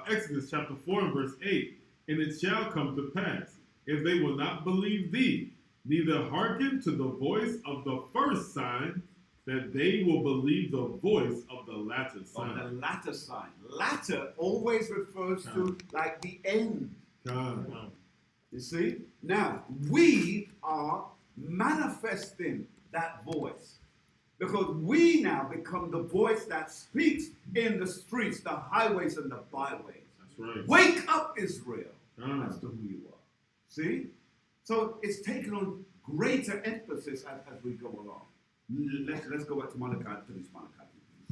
Exodus chapter 4 and verse 8. And it shall come to pass, if they will not believe thee, neither hearken to the voice of the first sign, that they will believe the voice of the latter sign. Of the latter sign. Latter always refers to like the end. Come. You see? Now, we are manifesting that voice. Because we now become the voice that speaks in the streets, the highways, and the byways. That's right. Wake up, Israel. Come. As to who you are. See? So it's taken on greater emphasis as we go along. Let's go back to Malachi and finish Malachi.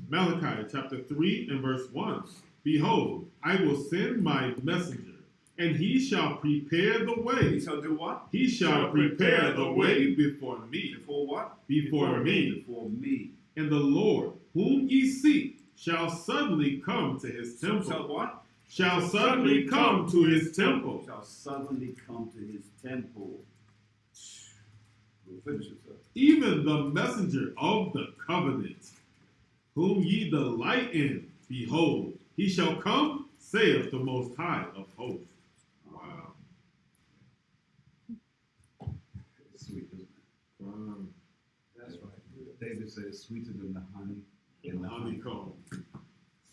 Malachi chapter 3 and verse 1. Behold, I will send my messenger, and he shall prepare the He way. shall do what? He shall prepare the way before me. Before what? Before me. Before me. And the Lord, whom ye seek, shall suddenly come to his temple. Shall what? Shall suddenly come to his temple. Shall suddenly come to his temple. We'll finish it, sir. Even the messenger of the covenant, whom ye delight in, behold, he shall come, saith the Most High of hosts. Wow. It's sweet, isn't it? That's right. David said it's sweeter than the honey in the Honeycomb. That's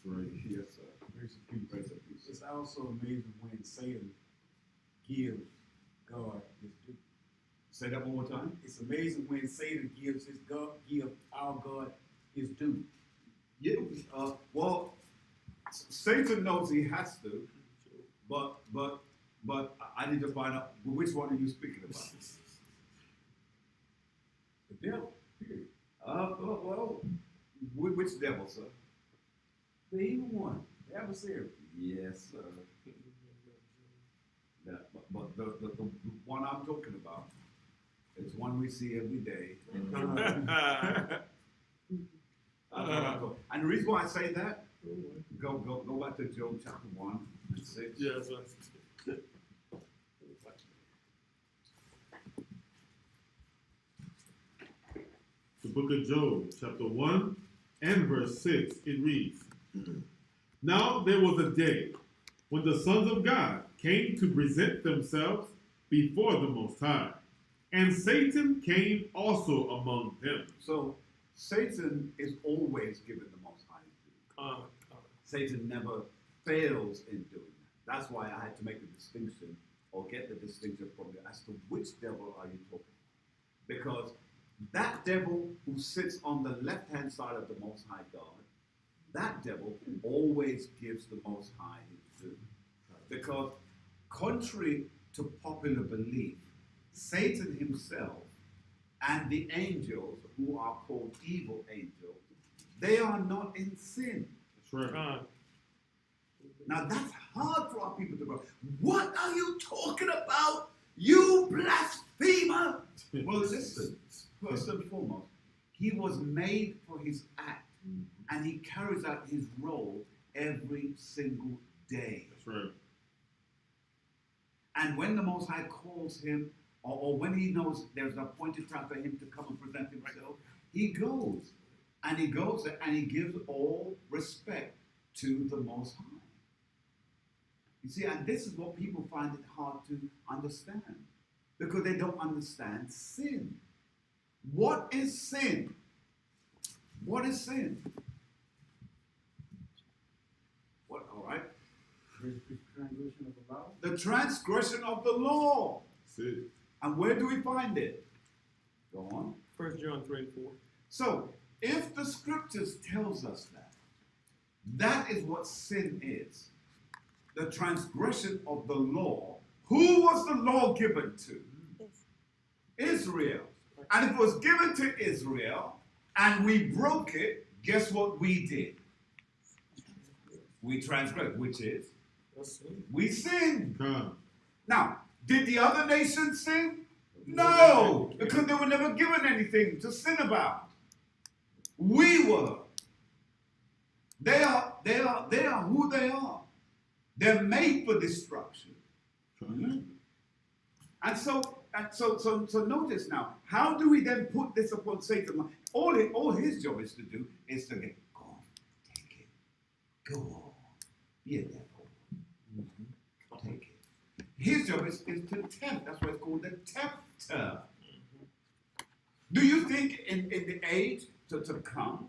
right. Yes, sir. Grace and Grace peace. and peace. It's also amazing when Satan gives God his due. Say that one more time. It's amazing when Satan gives our God his due. Yeah, well, Satan knows he has to, but I need to find out which one are you speaking about? The devil, period. Well, which devil, sir? The evil one, the adversary. Yes, sir. Yeah, but the one I'm talking about is one we see every day. And the reason why I say that, go back to Job chapter 1 and 6. Yes, book of Job, chapter 1 and verse 6, it reads, Now there was a day when the sons of God came to present themselves before the Most High, and Satan came also among them. So Satan is always given the Most High due. Satan never fails in doing that. That's why I had to make the distinction or get the distinction from you as to which devil are you talking about. Because that devil who sits on the left-hand side of the Most High God, that devil always gives the Most High his due. Because contrary to popular belief, Satan himself and the angels who are called evil angels, they are not in sin. That's right. Now that's hard for our people to go, what are you talking about, you blasphemer? Well, listen, first and foremost, he was made for his act, and he carries out his role every single day. That's right. And when the Most High calls him, or when he knows there's an appointed time for him to come and present himself, he goes. And he goes there and he gives all respect to the Most High. You see, and this is what people find it hard to understand. Because they don't understand sin. What is sin? What is sin? What, all right? Transgression of the law. The transgression of the law. That's it. And where do we find it? Go on. 1 John 3:4. So, if the scriptures tells us that, that is what sin is. The transgression of the law. Who was the law given to? Israel. And if it was given to Israel, and we broke it, guess what we did? We transgressed, which is? We sinned. Come. Now, did the other nations sin? No, because they were never given anything to sin about. We were. They are who they are. They're made for destruction. And so notice now, how do we then put this upon Satan? All his job is to do is to get, go on, take it. Go on. Be a devil. Take it. His job is to tempt. That's why it's called the tempter. Do you think in the age to come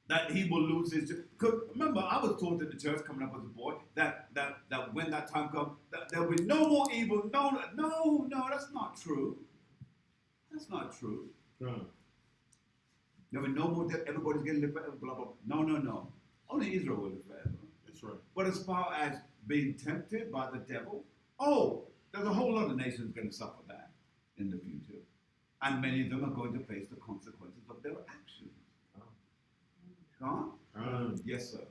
that he will lose his job? Because remember, I was taught in the church coming up as a boy that when that time comes, that there will be no more evil. No, that's not true. That's not true. Come. There will be no more death. Everybody's going to live forever. Blah blah. No. Only Israel will live forever. That's right. But as far as being tempted by the devil, there's a whole lot of nations going to suffer that in the future. And many of them are going to face the consequences of their actions. Huh? Yes, sir.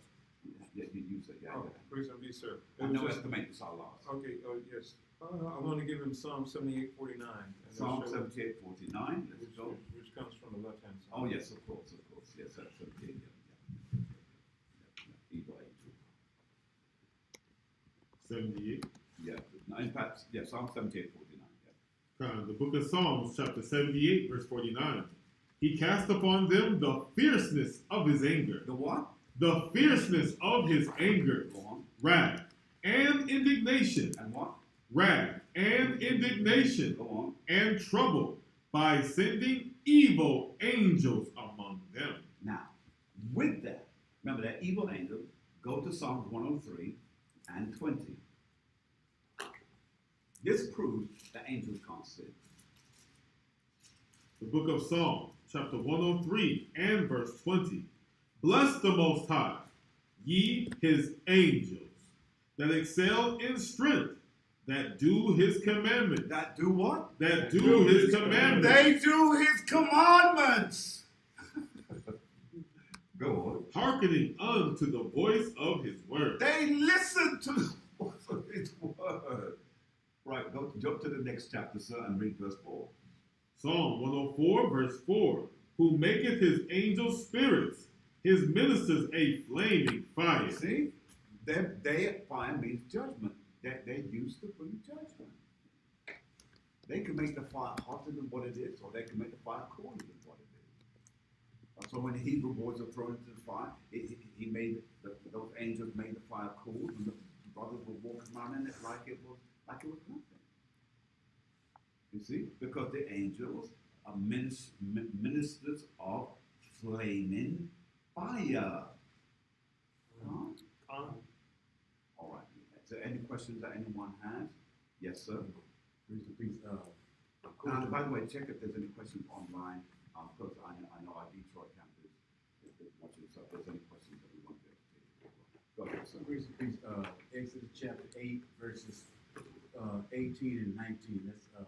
Yeah, you said, yeah. Oh, praise and be, sir. And no estimate is our loss. Okay, yes. I want to give him Psalm 78:49. Psalm 78:49. Let's go. Which comes from the left-hand side. Oh, yes, of course. Yes, that's okay. Evil angel. 78. Yeah. No, in fact, yeah, Psalm 78:49. Yeah. Come. The book of Psalms, chapter 78, verse 49. He cast upon them the fierceness of his anger. The what? The fierceness of his anger. Go on. Wrath and indignation. And what? Wrath and indignation. Go on. And trouble by sending evil angels among them. Now, with that, remember that evil angel, go to Psalms 103 and 20. This proves that angels can't sin. The book of Psalms, chapter 103 and verse 20. Bless the Most High, ye his angels, that excel in strength, that do his commandments. That do what? That do his commandments. They do his commandments. Go on. Hearkening unto the voice of his word. They listen to the voice of his word. Right, jump to the next chapter, sir, and read verse 4. Psalm 104, verse 4. Who maketh his angels spirits, his ministers a flaming fire. See? They fire means judgment. They're used to bring judgment. They can make the fire hotter than what it is, or they can make the fire cooler than what it is. So when the Hebrew boys were thrown into the fire, he made those angels made the fire cool, and the brothers were walking around in it like it was nothing. You see, because the angels are ministers of flaming fire. Huh? All right. Is there any questions that anyone has? Yes, sir. Please, By the way, check if there's any questions online, because I know our Detroit campus is watching, so if there's any questions that we want to take. Go ahead, sir. please, Exodus chapter 8, verses 18 and 19. That's I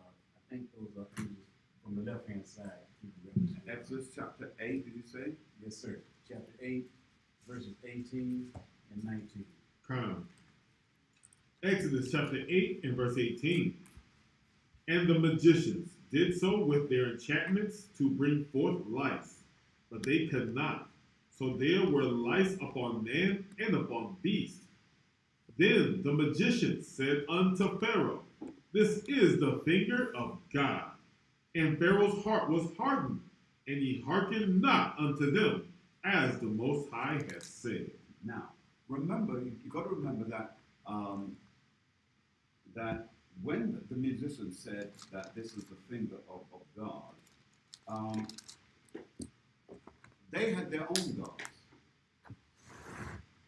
think those are angels from the left-hand side. Exodus chapter 8, did you say? Yes, sir. Chapter 8, verses 18 and 19. Come. Exodus chapter 8 and verse 18. And the magicians did so with their enchantments to bring forth lice, but they could not. So there were lice upon man and upon beast. Then the magicians said unto Pharaoh, This is the finger of God. And Pharaoh's heart was hardened, and he hearkened not unto them, as the Most High had said. Now, remember, you got to remember that that when the musician said that this is the finger of God, they had their own gods,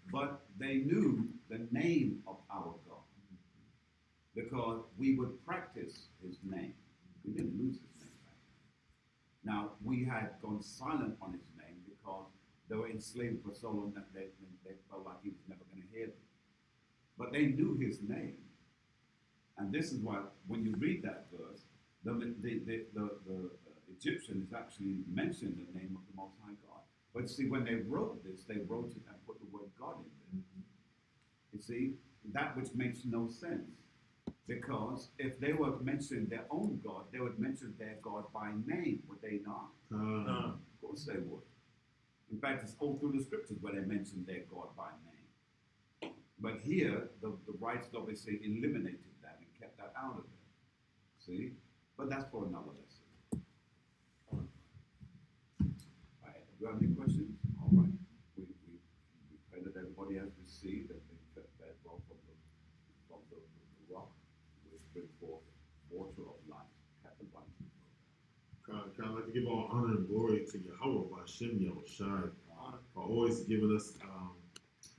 but they knew the name of our God because we would practice his name. We didn't lose his name back then. Now, we had gone silent on his name because they were enslaved for so long that they felt like he was never going to hear them. But they knew his name. And this is why, when you read that verse, the Egyptians actually mentioned the name of the Most High God. But see, when they wrote this, they wrote it and put the word God in there. You see, that which makes no sense. Because if they were mentioning their own God, they would mention their God by name, would they not? Of course they would. In fact, it's all through the scriptures where they mention their God by name. But here, the writers obviously eliminated that and kept that out of it. See? But that's for another lesson. All right. Do you have any questions? All right. We pray that everybody has received and been fed well from the rock, which brings forth water of life, kept abundant. I'd like to give all honor and glory to Yahweh Bashem Yahushai for always giving us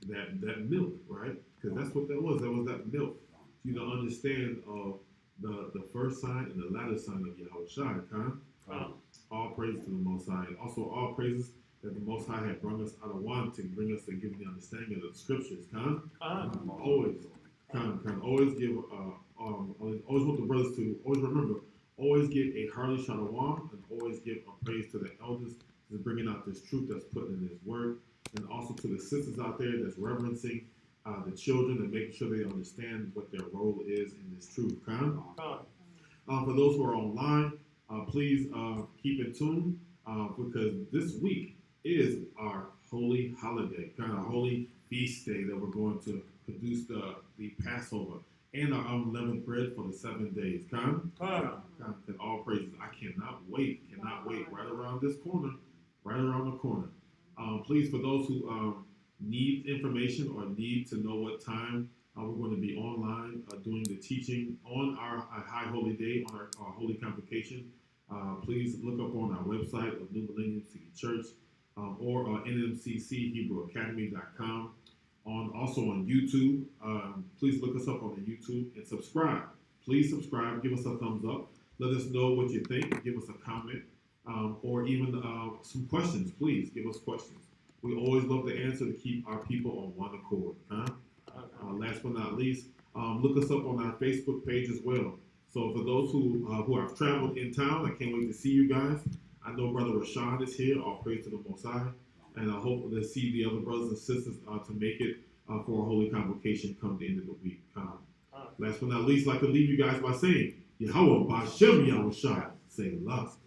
that milk, right? Because that's what that was. That was that milk. You to understand the first sign and the latter sign of Yahushai. All praise to the Most High. And also all praises that the Most High had brought us out of one to bring us to give the understanding of the scriptures. Always give always want the brothers to always remember, always give a hearty shalom and always give a praise to the elders that's bringing out this truth that's put in this word, and also to the sisters out there that's reverencing the children and making sure they understand what their role is in this truth. For those who are online, please keep in tune because this week is our holy holiday, our holy feast day that we're going to produce the Passover and our unleavened bread for the 7 days. And all praises. I cannot wait, right around this corner, right around the corner. Please, for those who need information or need to know what time we're going to be online doing the teaching on our High Holy Day, on our Holy Convocation, please look up on our website of New Millennium City Church or nmcchebrew.academy.com. Also on YouTube. Please look us up on the YouTube and subscribe. Please subscribe. Give us a thumbs up. Let us know what you think. Give us a comment or even some questions. Please give us questions. We always love to answer to keep our people on one accord. Last but not least, look us up on our Facebook page as well. So for those who have traveled in town, I can't wait to see you guys. I know Brother Rashawn is here. All praise to the Most High. And I hope to see the other brothers and sisters to make it for a holy convocation come the end of the week. Last but not least, I'd like to leave you guys by saying, Yahweh Bashem Yahushai, say love.